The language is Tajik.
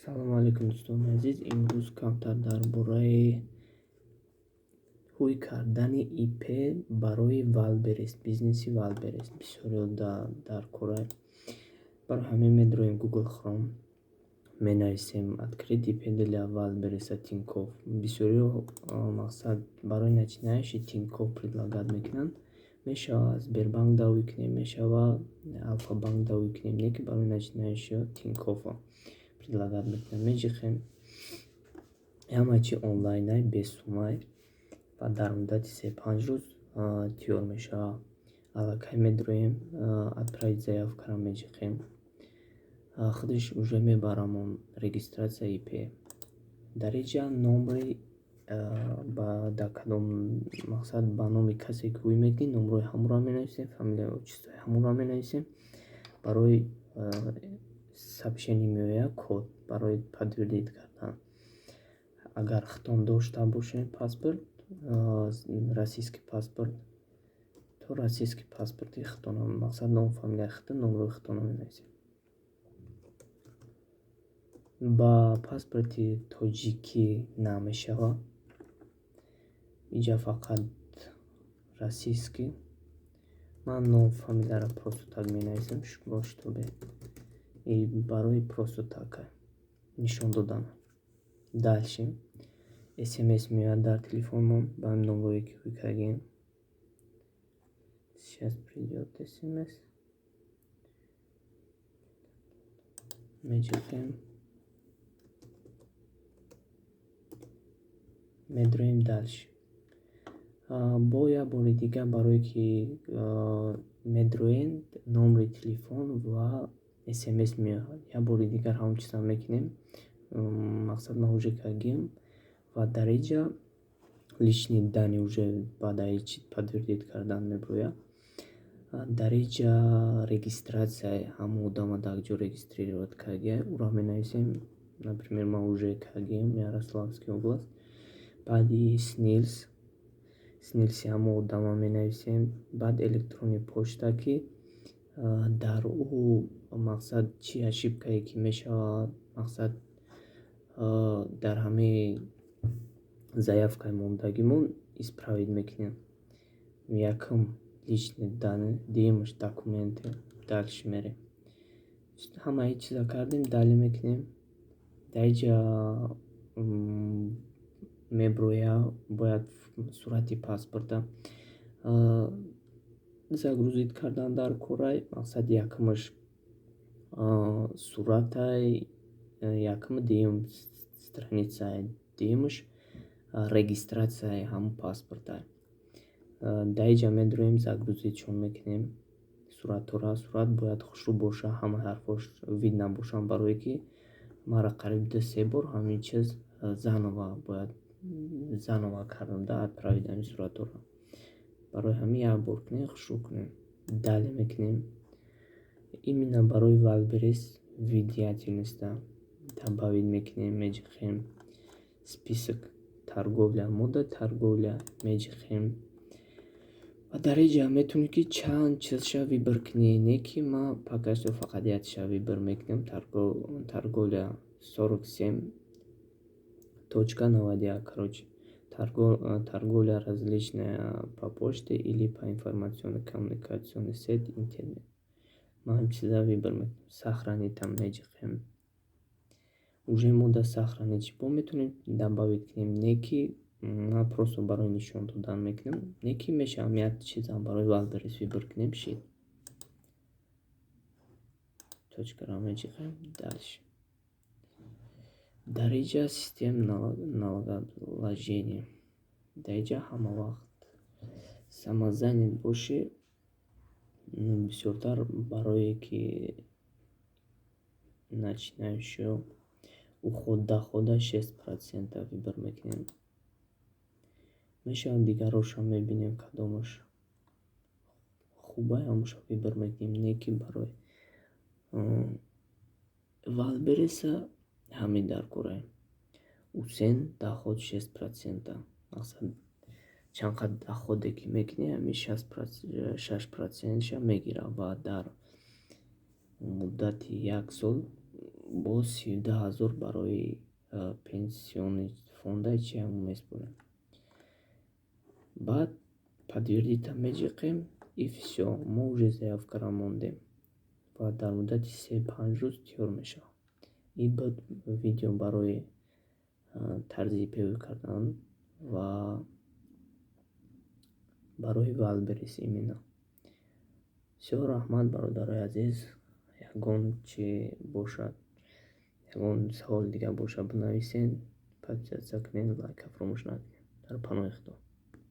Салому алейкум дӯстони азиз. Имрӯз камтар дар бораи ҳӯй кардани ИП барои Wildberries, бизнеси Wildberries. Бисёриҳо дар Корея барои ҳамин медуроем Google Chrome менависем открыть IP для Wildberries Тинькофф. Бисёриҳо мақсад барои начинающий Тинькофф предлагат мекунанд. Мешавад Сбербанк давӣ кунем, мешавад Альфа-банк давӣ кунем, неки барои начинающиҳо Тинькофф предлагат мекунанд. Меҷихем ҳамачи онлайнай без суммай ва дар муддати 3-5 рӯз тиёр мешавад. Аллакай медуроем отправить заявкаро меҷихем. Худаш уже мебарамон регистратсия IP. Дар инҷа номри ба дар кадом мақсад ба номи касе ки ҳӯй мекунем номрои ҳамонро менависем, фамилияу отчествои ҳамонро менависем. Барои сабшени меояд код барои подтвердид кардан. Агар хитон дошта бошем паспорт, российский паспорт, то российский паспорти хитона мақсад ном фамилияи хитон номрои хитона менависем. Ба паспорти тоҷикӣ намешавад. Инҷа фақат российский. Ман ном фамилияро просто так менависем штобе. И барои просто така нишон додан. Дальше SMS меояд дар телефонмон ба ҳамин номрое ки ҳӯй кардем. Сейчас придёт SMS. Меҷихем. Медуроем дальше. Бо як бори дигар барое ки медуроем номри телефон ва SMS меояд. Як бори дигар ҳамон чиза мекунем. Мақсад ман уже кардем ва дар инҷа лични данни уже баъдаи подтвердид кардан мебояд. Дар инҷа регистратсия ҳамон одама дар ҷо регистрировать кардия уро менависем. Например ман уже кардем Ярославский област. Баъди снилси ҳамон одама менависем. Баъд электронни почта ки дар ӯ мақсад чи ошибкае ки мешавад мақсад дар ҳамаи заявкаи мондагимон исправить мекунем. Якум лични данни, дуюмаш документи. Дальше мерем. Ҳамаи чиза кардем, дале мекунем. Дар инҷа меброяд бояд сурати паспорта загрузид кардан дар Корей. Мақсад якумаш суратай, якум дуюм страницаи, дуюмаш регистратсияи ҳамон паспортай. Дар инҷа медуроем загрузид чон мекунем суратҳоро. Сурат бояд хушрӯ боша, ҳама ҳарфош вид набошанд, барое ки мара қариб 2-3 бор ҳамин чиз заново кардам да отправить ҳамин суратҳоро. Барои ҳамин як бор кунем, хушрӯ кунем. Дале мекунем. Именно барои Wildberries видеятельността добавить мекунем. Меҷихем список торговля, мода торговля меҷихем. Ва дар инҷа метавонӣ ки чанд чизша вибр кунӣ. Не ки ман покашто фақат якша вибр мекунам. Торговля 47.91. Короче, торговля различная по почте или по информационно-коммуникационной сети интернет. Ман чиза вибр мекунам. Сохранить там меҷихем. Уже мода сохранить чипо метавонем добавить кунем. Не ки ман просто барои нишон додан мекунам. Не ки мешавам як чизам барои Wildberries вибр кунем шид. Точкаро меҷихем. Дальше. Дар инҷа система налогообложения. Дар инҷа ҳама вақт самозанят бошӣ бисёртар барое ки начинающиҳо хода 6% вибр мекунем. Мешавад дигарошам мебинем кадомаш хубай ҳамошро вибр мекунем. Не ки барои Wildberries ҳамин дар Корея усен доход 6%. Мақсад чанд қадр доходе ки мекунӣ ҳамин 6%ша мегирад ва дар муддати 1 сол бо 17 000 барои пенсиони фонда чи ҳамон меспорем. Баъд подтвердита меҷиқем и всё, мо уже заявкаро мондем ва дар муддати 3-5 рӯз тайёр мешавад. Ин буд видео барои тарзи пиёда кардан ва барои Wildberries именно. Всё, раҳмат бародарои азиз. Ягон чи бошад, ягон саволи дигар бошад бинависен, подписатсия кунед, лайка фаромӯш накунед. Дар паноҳи Худо.